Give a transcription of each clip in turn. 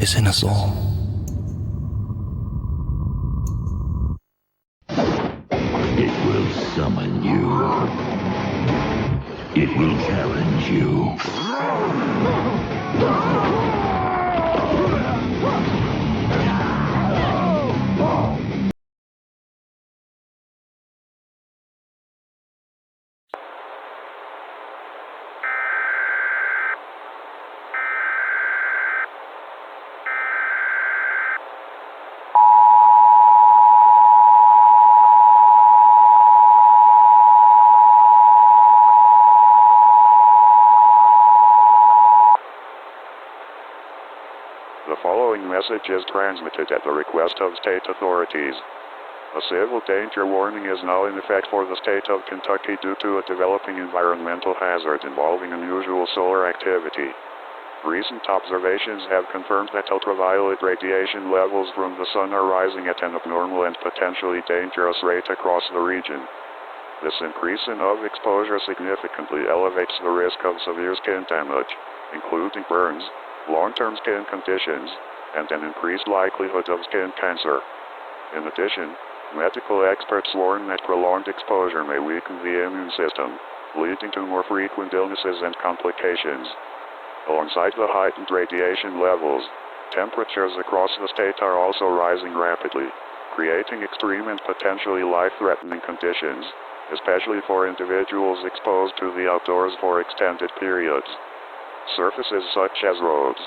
is in us all. It will summon you. It will challenge you. The following message is transmitted at the request of state authorities. A civil danger warning is now in effect for the state of Kentucky due to a developing environmental hazard involving unusual solar activity. Recent observations have confirmed that ultraviolet radiation levels from the sun are rising at an abnormal and potentially dangerous rate across the region. This increase in UV exposure significantly elevates the risk of severe skin damage, including burns, long-term skin conditions, and an increased likelihood of skin cancer. In addition, medical experts warn that prolonged exposure may weaken the immune system, leading to more frequent illnesses and complications. Alongside the heightened radiation levels, temperatures across the state are also rising rapidly, creating extreme and potentially life-threatening conditions, especially for individuals exposed to the outdoors for extended periods. Surfaces such as roads,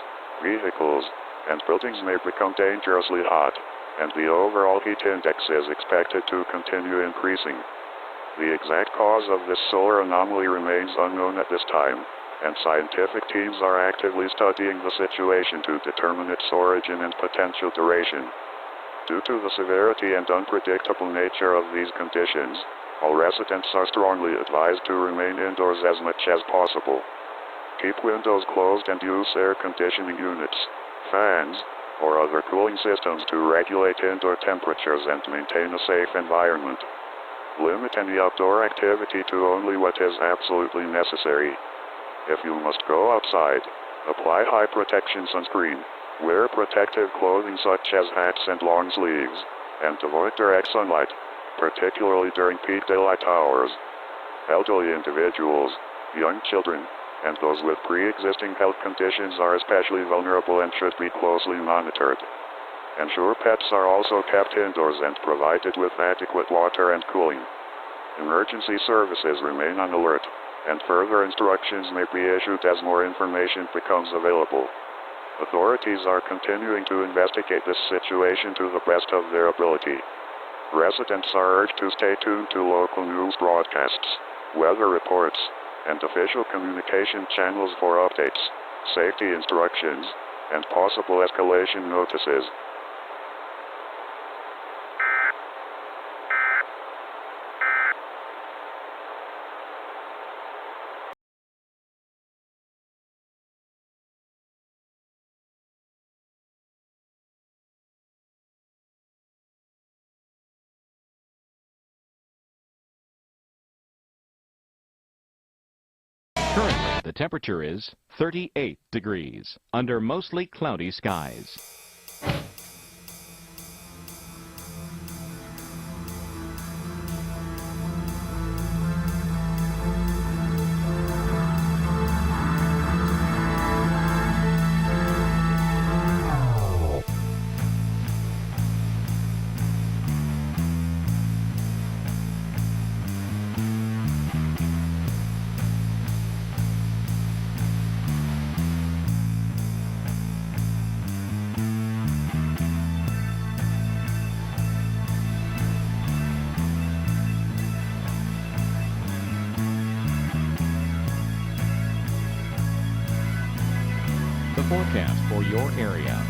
vehicles, and buildings may become dangerously hot, and the overall heat index is expected to continue increasing. The exact cause of this solar anomaly remains unknown at this time, and scientific teams are actively studying the situation to determine its origin and potential duration. Due to the severity and unpredictable nature of these conditions, all residents are strongly advised to remain indoors as much as possible. Keep windows closed and use air conditioning units, fans, or other cooling systems to regulate indoor temperatures and maintain a safe environment. Limit any outdoor activity to only what is absolutely necessary. If you must go outside, apply high-protection sunscreen, wear protective clothing such as hats and long sleeves, and avoid direct sunlight, particularly during peak daylight hours. Elderly individuals, young children, and those with pre-existing health conditions are especially vulnerable and should be closely monitored. Ensure pets are also kept indoors and provided with adequate water and cooling. Emergency services remain on alert, and further instructions may be issued as more information becomes available. Authorities are continuing to investigate this situation to the best of their ability. Residents are urged to stay tuned to local news broadcasts, weather reports, and official communication channels for updates, safety instructions, and possible escalation notices. Currently, the temperature is 38 degrees under mostly cloudy skies. The forecast for your area.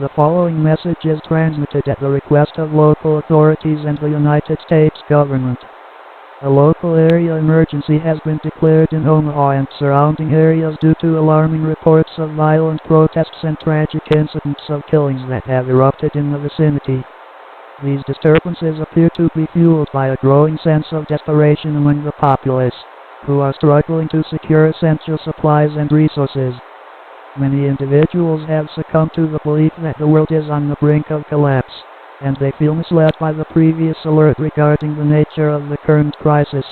The following message is transmitted at the request of local authorities and the United States government. A local area emergency has been declared in Omaha and surrounding areas due to alarming reports of violent protests and tragic incidents of killings that have erupted in the vicinity. These disturbances appear to be fueled by a growing sense of desperation among the populace, who are struggling to secure essential supplies and resources. Many individuals have succumbed to the belief that the world is on the brink of collapse, and they feel misled by the previous alert regarding the nature of the current crisis.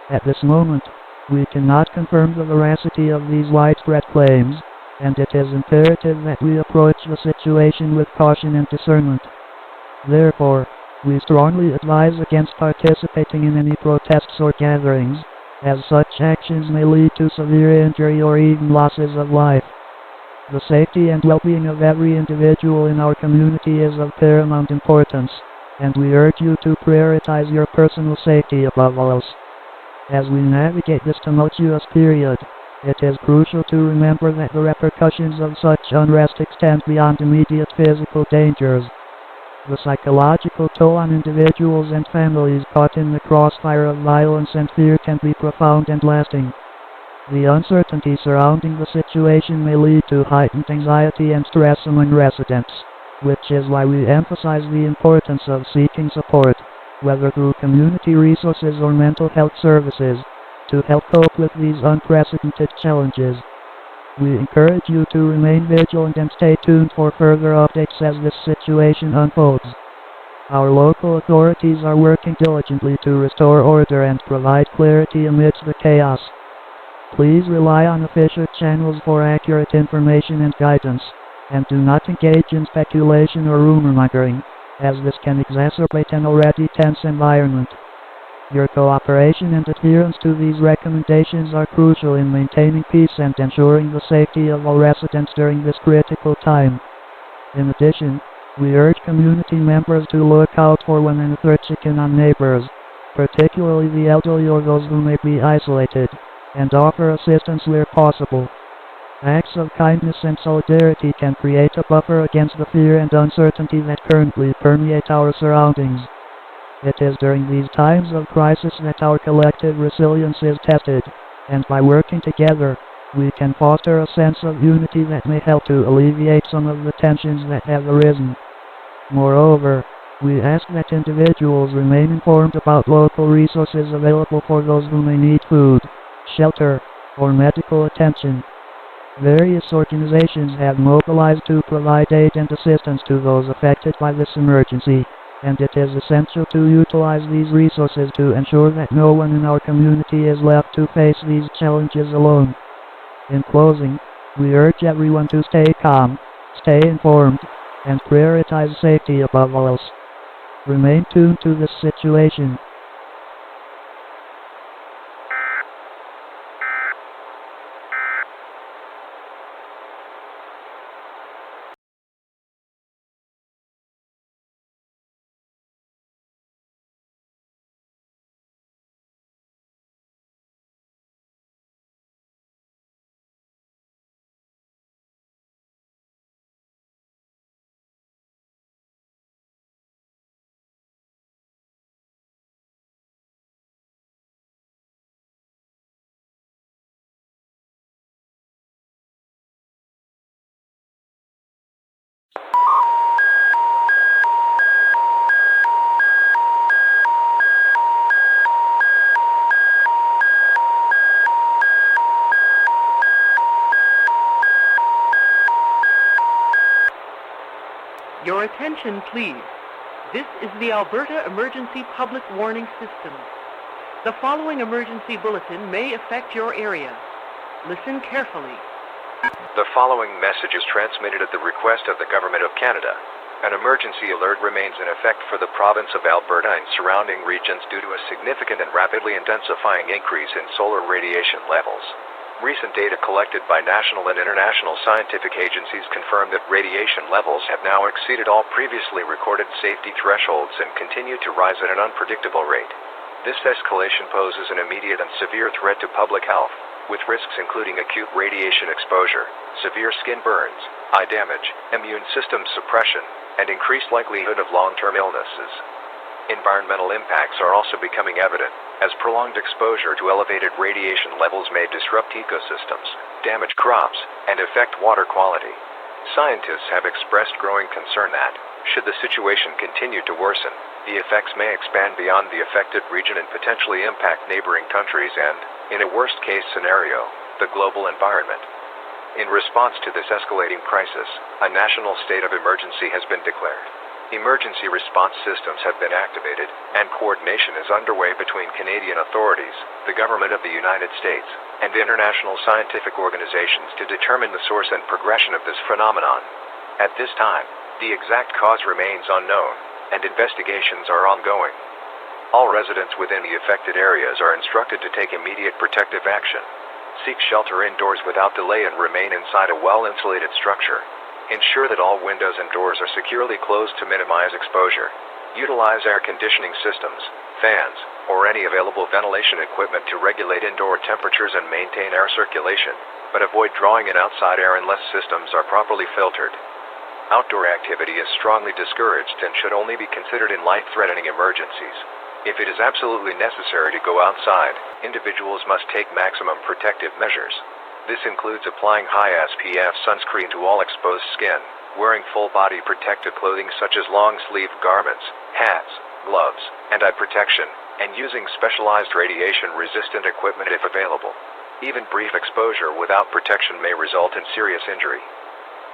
At this moment, we cannot confirm the veracity of these widespread claims, and it is imperative that we approach the situation with caution and discernment. Therefore, we strongly advise against participating in any protests or gatherings, as such actions may lead to severe injury or even losses of life. The safety and well-being of every individual in our community is of paramount importance, and we urge you to prioritize your personal safety above all else. As we navigate this tumultuous period, it is crucial to remember that the repercussions of such unrest extend beyond immediate physical dangers. The psychological toll on individuals and families caught in the crossfire of violence and fear can be profound and lasting. The uncertainty surrounding the situation may lead to heightened anxiety and stress among residents, which is why we emphasize the importance of seeking support, whether through community resources or mental health services, to help cope with these unprecedented challenges. We encourage you to remain vigilant and stay tuned for further updates as this situation unfolds. Our local authorities are working diligently to restore order and provide clarity amidst the chaos. Please rely on official channels for accurate information and guidance, and do not engage in speculation or rumor-mongering, as this can exacerbate an already tense environment. Your cooperation and adherence to these recommendations are crucial in maintaining peace and ensuring the safety of all residents during this critical time. In addition, we urge community members to look out for one another, checking on neighbors, particularly the elderly or those who may be isolated, and offer assistance where possible. Acts of kindness and solidarity can create a buffer against the fear and uncertainty that currently permeate our surroundings. It is during these times of crisis that our collective resilience is tested, and by working together, we can foster a sense of unity that may help to alleviate some of the tensions that have arisen. Moreover, we ask that individuals remain informed about local resources available for those who may need food, shelter, or medical attention. Various organizations have mobilized to provide aid and assistance to those affected by this emergency, and it is essential to utilize these resources to ensure that no one in our community is left to face these challenges alone. In closing, we urge everyone to stay calm, stay informed, and prioritize safety above all else. Remain tuned to this situation. Your attention, please. This is the Alberta Emergency Public Warning System. The following emergency bulletin may affect your area. Listen carefully. The following message is transmitted at the request of the Government of Canada. An emergency alert remains in effect for the province of Alberta and surrounding regions due to a significant and rapidly intensifying increase in solar radiation levels. Recent data collected by national and international scientific agencies confirm that radiation levels have now exceeded all previously recorded safety thresholds and continue to rise at an unpredictable rate. This escalation poses an immediate and severe threat to public health, with risks including acute radiation exposure, severe skin burns, eye damage, immune system suppression, and increased likelihood of long-term illnesses. Environmental impacts are also becoming evident, as prolonged exposure to elevated radiation levels may disrupt ecosystems, damage crops, and affect water quality. Scientists have expressed growing concern that, should the situation continue to worsen, the effects may expand beyond the affected region and potentially impact neighboring countries and, in a worst-case scenario, the global environment. In response to this escalating crisis, a national state of emergency has been declared. Emergency response systems have been activated, and coordination is underway between Canadian authorities, the government of the United States, and international scientific organizations to determine the source and progression of this phenomenon. At this time, the exact cause remains unknown, and investigations are ongoing. All residents within the affected areas are instructed to take immediate protective action. Seek shelter indoors without delay and remain inside a well-insulated structure. Ensure that all windows and doors are securely closed to minimize exposure. Utilize air conditioning systems, fans, or any available ventilation equipment to regulate indoor temperatures and maintain air circulation, but avoid drawing in outside air unless systems are properly filtered. Outdoor activity is strongly discouraged and should only be considered in life-threatening emergencies. If it is absolutely necessary to go outside, individuals must take maximum protective measures. This includes applying high SPF sunscreen to all exposed skin, wearing full-body protective clothing such as long-sleeved garments, hats, gloves, and eye protection, and using specialized radiation-resistant equipment if available. Even brief exposure without protection may result in serious injury.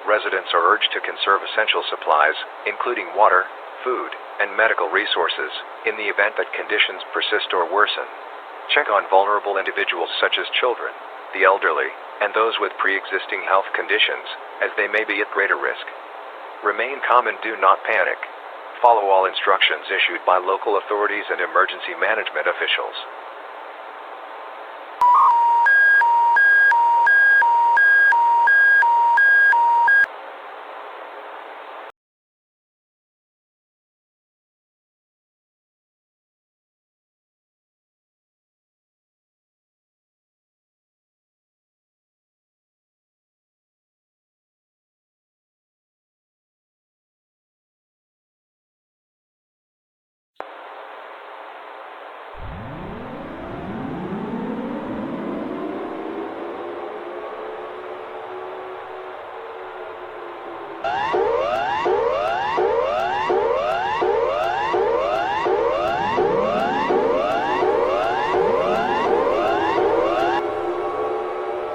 Residents are urged to conserve essential supplies, including water, food, and medical resources, in the event that conditions persist or worsen. Check on vulnerable individuals such as children, the elderly, and those with pre-existing health conditions, as they may be at greater risk. Remain calm and do not panic. Follow all instructions issued by local authorities and emergency management officials.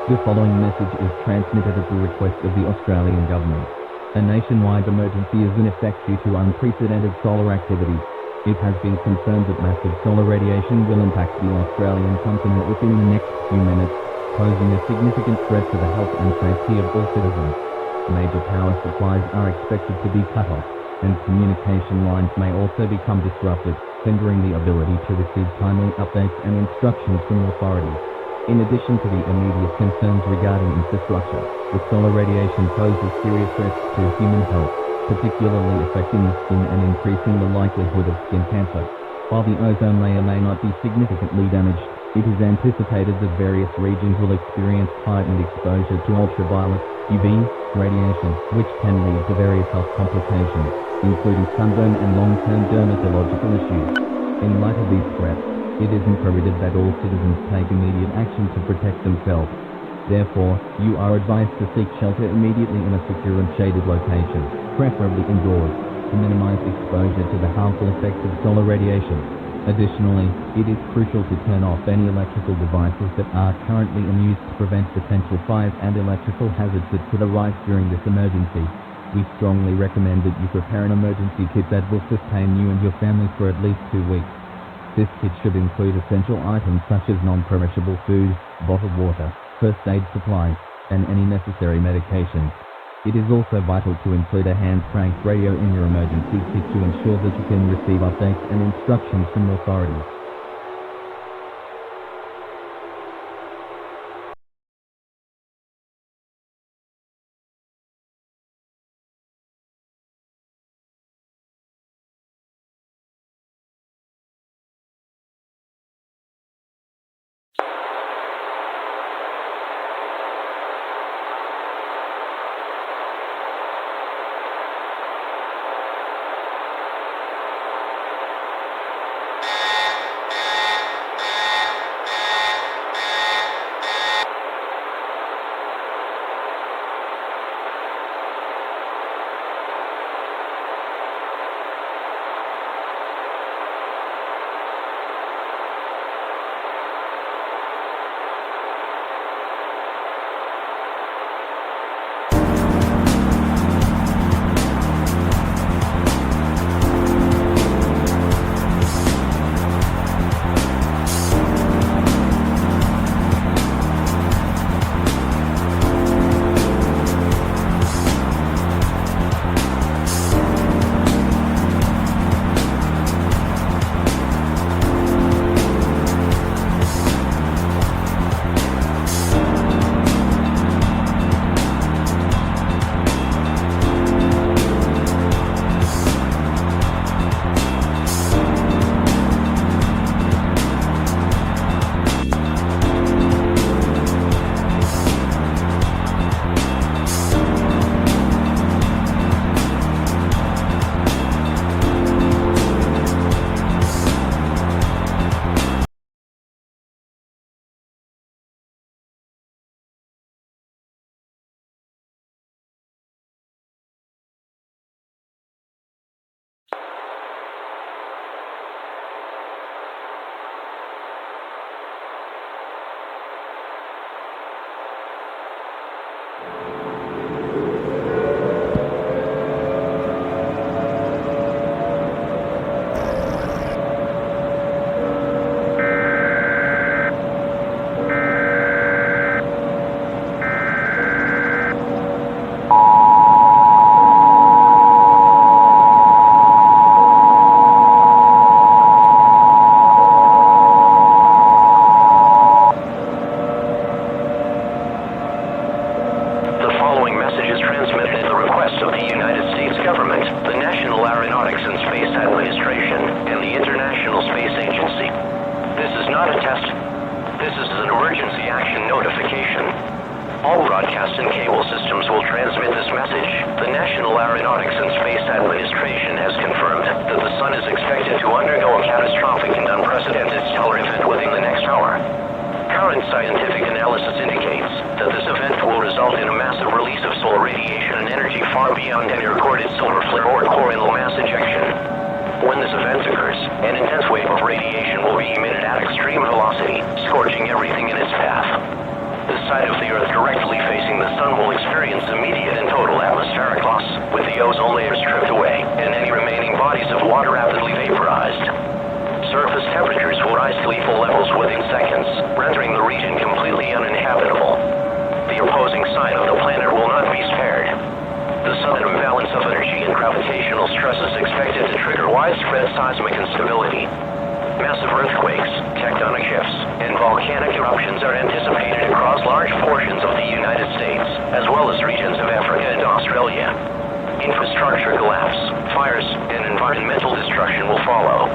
The following message is transmitted at the request of the Australian Government. A nationwide emergency is in effect due to unprecedented solar activity. It has been confirmed that massive solar radiation will impact the Australian continent within the next few minutes, posing a significant threat to the health and safety of all citizens. Major power supplies are expected to be cut off, and communication lines may also become disrupted, hindering the ability to receive timely updates and instructions from authorities. In addition to the immediate concerns regarding infrastructure, the solar radiation poses serious risks to human health, particularly affecting the skin and increasing the likelihood of skin cancer. While the ozone layer may not be significantly damaged, it is anticipated that various regions will experience heightened exposure to ultraviolet UV radiation, which can lead to various health complications, including sunburn and long-term dermatological issues. In light of these threats, it is imperative that all citizens take immediate action to protect themselves. Therefore, you are advised to seek shelter immediately in a secure and shaded location, preferably indoors, to minimize exposure to the harmful effects of solar radiation. Additionally, it is crucial to turn off any electrical devices that are currently in use to prevent potential fires and electrical hazards that could arise during this emergency. We strongly recommend that you prepare an emergency kit that will sustain you and your family for at least 2 weeks. This kit should include essential items such as non-perishable food, bottled water, first aid supplies, and any necessary medications. It is also vital to include a hand-cranked radio in your emergency kit to ensure that you can receive updates and instructions from authorities. Space Administration and the International Space Agency. This is not a test. This is an emergency action notification. All broadcast and cable systems will transmit this message. The National Aeronautics and Space Administration has confirmed that the Sun is expected to undergo a catastrophic and unprecedented stellar event within the next hour. Current scientific analysis indicates that this event will result in a massive release of solar radiation and energy far beyond any recorded solar flare or coronal mass ejection. When this event occurs, an intense wave of radiation will be emitted at extreme velocity, scorching everything in its path. The side of the Earth directly facing the Sun will experience immediate and total atmospheric loss, with the ozone layer stripped away and any remaining bodies of water rapidly vaporized. Surface temperatures will rise to lethal levels within seconds, rendering the region completely uninhabitable. The opposing side of the planet will not be spared. The sudden imbalance of energy and gravitational stress is expected to trigger widespread seismic instability. Massive earthquakes, tectonic shifts, and volcanic eruptions are anticipated across large portions of the United States, as well as regions of Africa and Australia. Infrastructure collapse, fires, and environmental destruction will follow.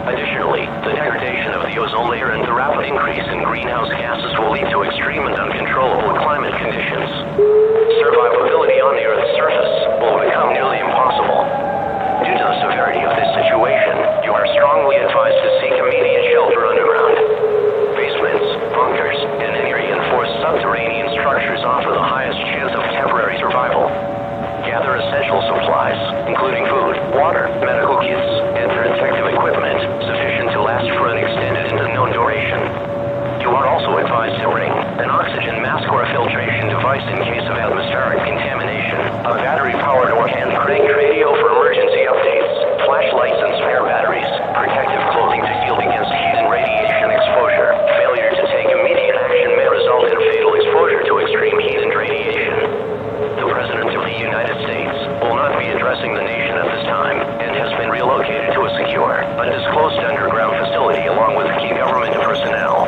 Additionally, the degradation of the ozone layer and the rapid increase in greenhouse gases will lead to extreme and uncontrollable climate conditions. Survivability on the Earth's surface will become nearly impossible. Due to the severity of this situation, you are strongly advised to seek immediate shelter underground. Basements, bunkers, and any reinforced subterranean structures offer the highest chance of temporary survival. Gather essential supplies, including food, water, medical kits, and protective equipment, sufficient to last for an extended and unknown duration. You are also advised to bring an oxygen mask or a filtration device in case of atmospheric contamination, a battery-powered or hand-cranked radio for emergency updates, flashlights and spare batteries, protective clothing to shield against heat and radiation exposure. Failure to take immediate action may result in fatal exposure to extreme heat and radiation. The President of the United States will not be addressing the nation at this time and has been relocated to a secure, undisclosed underground facility along with key government personnel.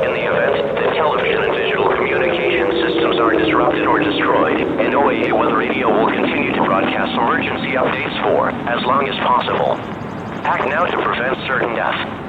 In the event that television and digital communication systems are disrupted or destroyed, and OAA Weather Radio will continue to broadcast emergency updates for as long as possible. Act now to prevent certain death.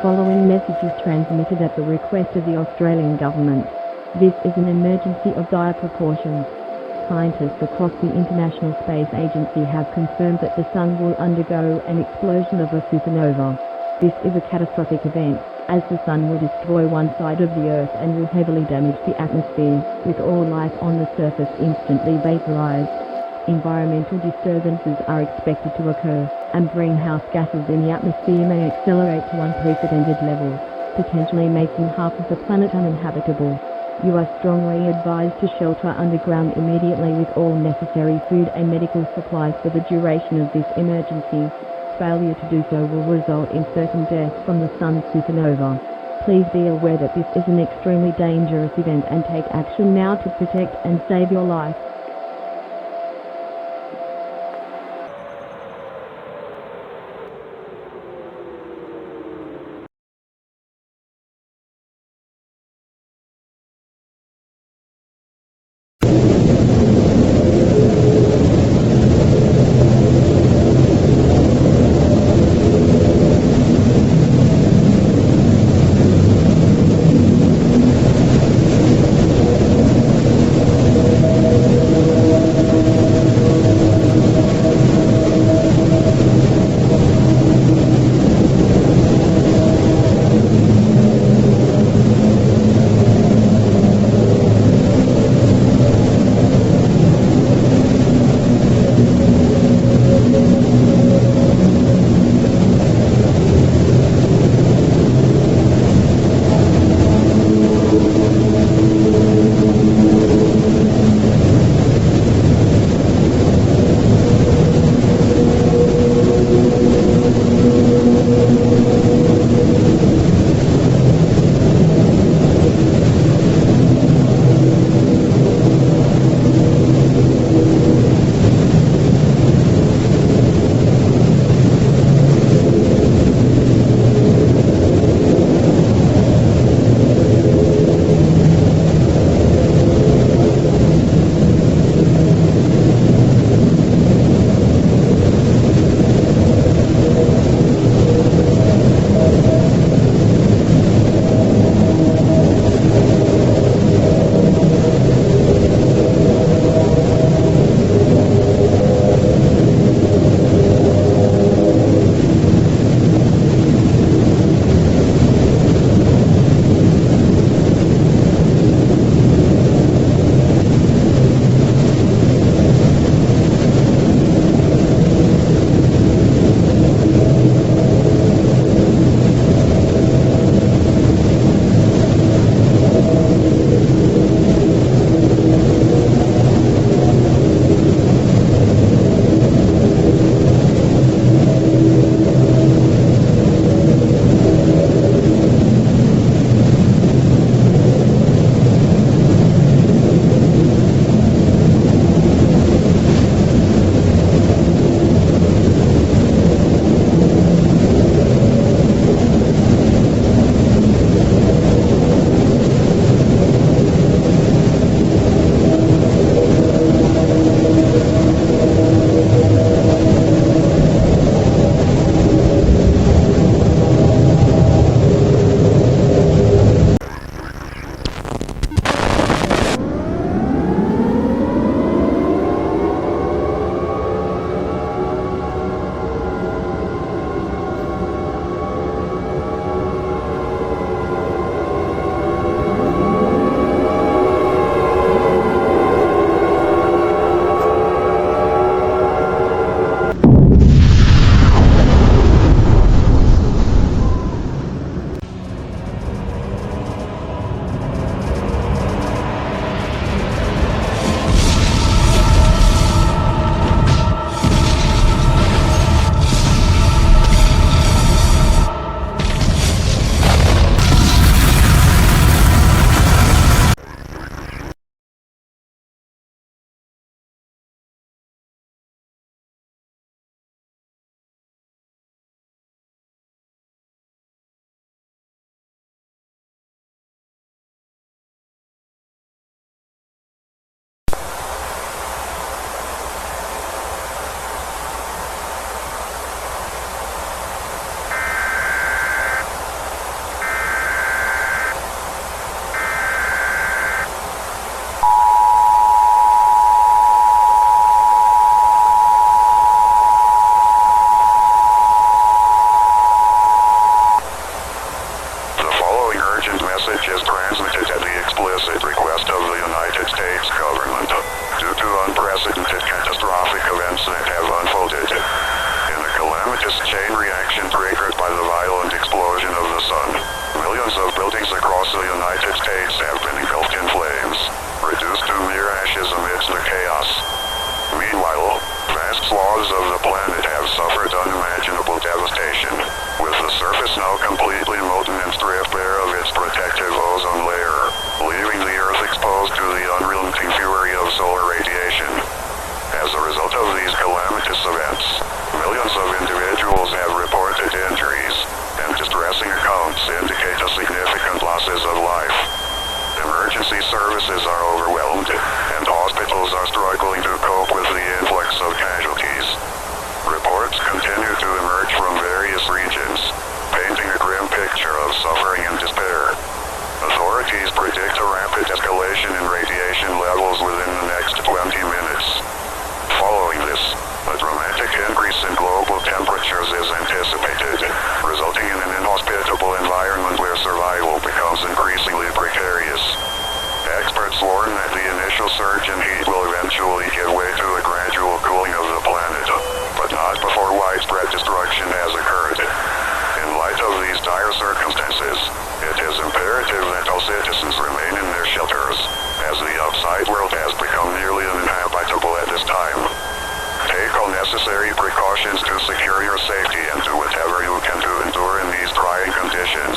following message is transmitted at the request of the Australian government. This is an emergency of dire proportions. Scientists across the International Space Agency have confirmed that the Sun will undergo an explosion of a supernova. This is a catastrophic event, as the Sun will destroy one side of the Earth and will heavily damage the atmosphere, with all life on the surface instantly vaporized. Environmental disturbances are expected to occur, and greenhouse gases in the atmosphere may accelerate to unprecedented levels, potentially making half of the planet uninhabitable. You are strongly advised to shelter underground immediately with all necessary food and medical supplies for the duration of this emergency. Failure to do so will result in certain death from the Sun's supernova. Please be aware that this is an extremely dangerous event and take action now to protect and save your life. message is transmitted at the explicit request of the United States government due to unprecedented catastrophic events that have unfolded. In a calamitous chain reaction triggered by the violent explosion of the sun, millions of buildings across the United States have been engulfed in flames, reduced to mere ashes amidst the chaos. Meanwhile, vast swaths of the planet have suffered unimaginable devastation, with the surface now completely molten and stripped bare of its protective ozone layer, leaving the Earth exposed to the unrelenting fury of solar radiation. As a result of these calamitous events, millions of individuals have reported injuries, and distressing accounts indicate a significant losses of life. Emergency services are overwhelmed, and hospitals are struggling to cope with the influx of casualties. Reports continue to emerge from various regions, painting a grim picture of suffering and despair. Authorities predict a rapid escalation in radiation levels within the next 20 minutes. Following this, a dramatic increase in global temperatures is anticipated, resulting in an inhospitable environment where survival becomes increasingly precarious. Experts warn that the initial surge in heat will eventually give way to a gradual cooling of the planet, but not before widespread destruction has occurred. In light of these dire circumstances, it is imperative that all citizens remain in their shelters, as the outside world has become nearly uninhabitable at this time. Take all necessary precautions to secure your safety and do whatever you can to endure in these trying conditions.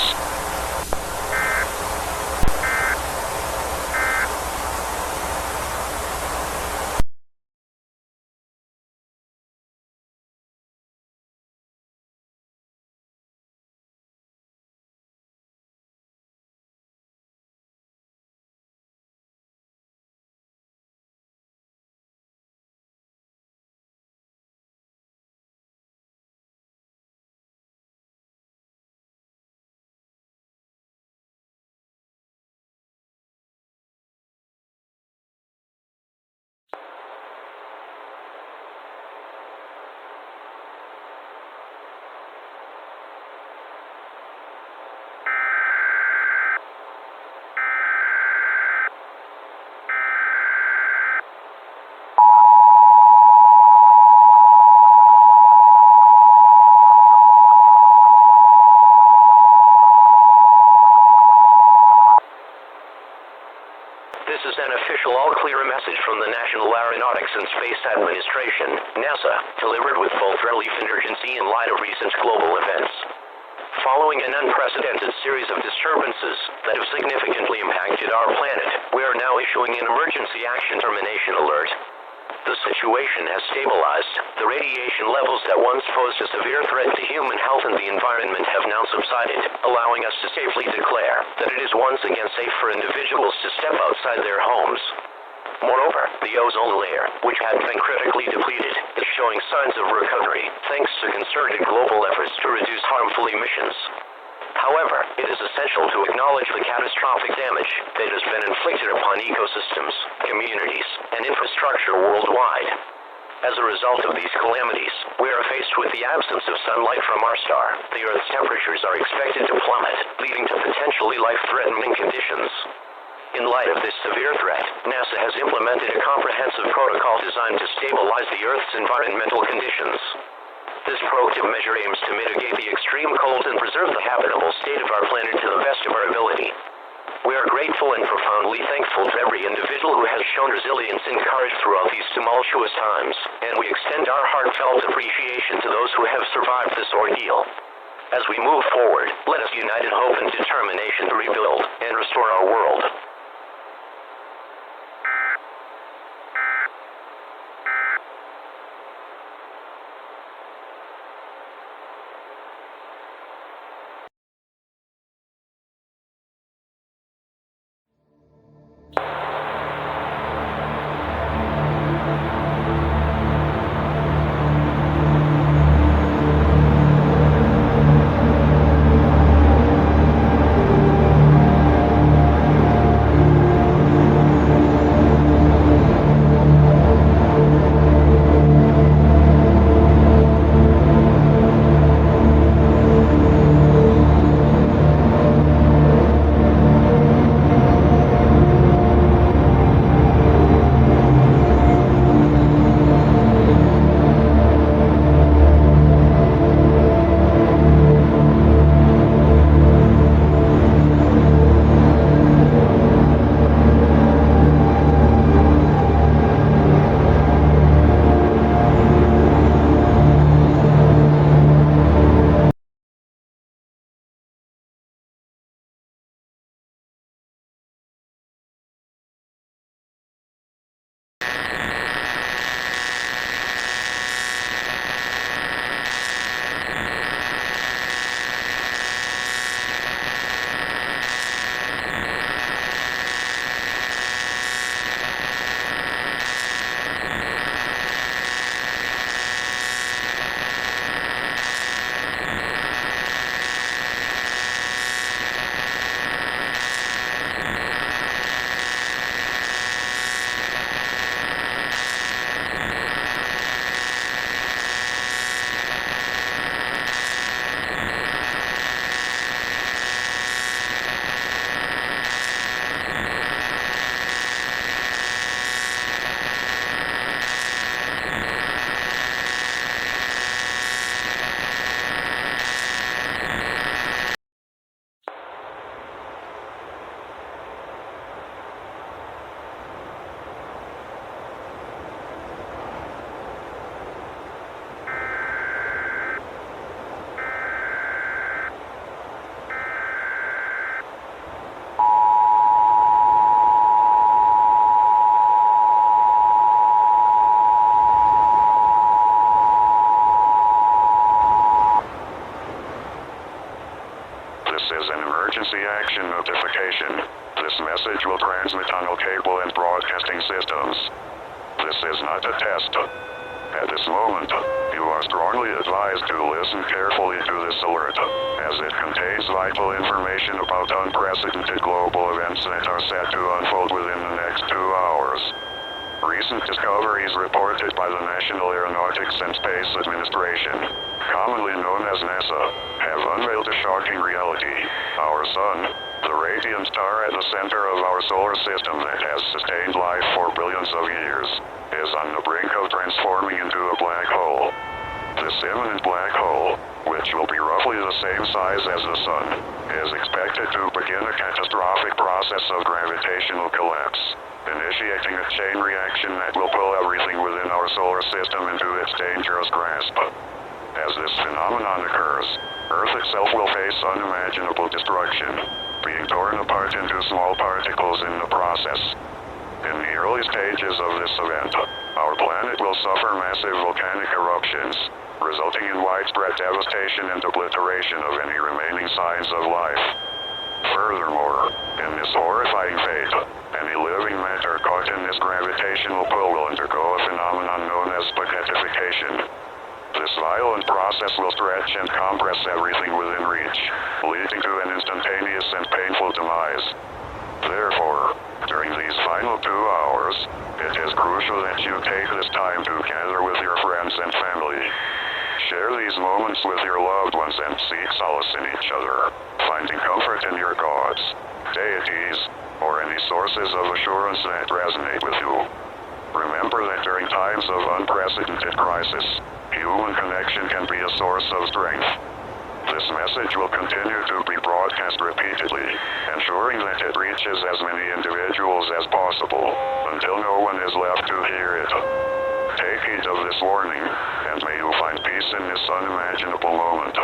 This is an official all-clear message from the National Aeronautics and Space Administration, NASA, delivered with full relief emergency in light of recent global events. Following an unprecedented series of disturbances that have significantly impacted our planet, we are now issuing an emergency action termination alert. The situation has stabilized. The radiation levels that once posed a severe threat to human health and the environment have now subsided, allowing us to safely declare that it is once again safe for individuals to step outside their homes. Moreover, the ozone layer, which had been critically depleted, is showing signs of recovery, thanks to concerted global efforts to reduce harmful emissions. However, it is essential to acknowledge the catastrophic damage that has been inflicted upon ecosystems, communities, and infrastructure worldwide. As a result of these calamities, we are faced with the absence of sunlight from our star. The Earth's temperatures are expected to plummet, leading to potentially life-threatening conditions. In light of this severe threat, NASA has implemented a comprehensive protocol designed to stabilize the Earth's environmental conditions. This proactive measure aims to mitigate the extreme cold and preserve the habitable state of our planet to the best of our ability. We are grateful and profoundly thankful to every individual who has shown resilience and courage throughout these tumultuous times, and we extend our heartfelt appreciation to those who have survived this ordeal. As we move forward, let us unite in hope and determination to rebuild and restore our world. emergency action notification. This message will transmit on all cable and broadcasting systems. This is not a test. At this moment, you are strongly advised to listen carefully to this alert, as it contains vital information about unprecedented global events that are set to unfold within the next 2 hours. Recent discoveries reported by the National Aeronautics and Space Administration, commonly known as NASA, have unveiled a shocking reality. Our Sun, the radiant star at the center of our solar system that has sustained life for billions of years, is on the brink of transforming into a black hole. This imminent black hole, which will be roughly the same size as the Sun, is expected to begin a catastrophic process of gravitational collapse, initiating a chain reaction that will pull everything within our solar system into its dangerous grasp. As this phenomenon occurs, Earth itself will face unimaginable destruction, being torn apart into small particles in the process. In the early stages of this event, our planet will suffer massive volcanic eruptions, resulting in widespread devastation and obliteration of any remaining signs of life. Furthermore, in this horrifying fate, any living matter caught in this gravitational pull will undergo a phenomenon known as spaghettification. This violent process will stretch and compress everything within reach, leading to an instantaneous and painful demise. Therefore, during these final 2 hours, it is crucial that you take this time to gather with your friends and family. Share these moments with your loved ones and seek solace in each other, finding comfort in your gods, deities, or any sources of assurance that resonate with you. Remember that during times of unprecedented crisis, human connection can be a source of strength. This message will continue to be broadcast repeatedly, ensuring that it reaches as many individuals as possible, until no one is left to hear it. Take heed of this warning, and may you find peace in this unimaginable moment.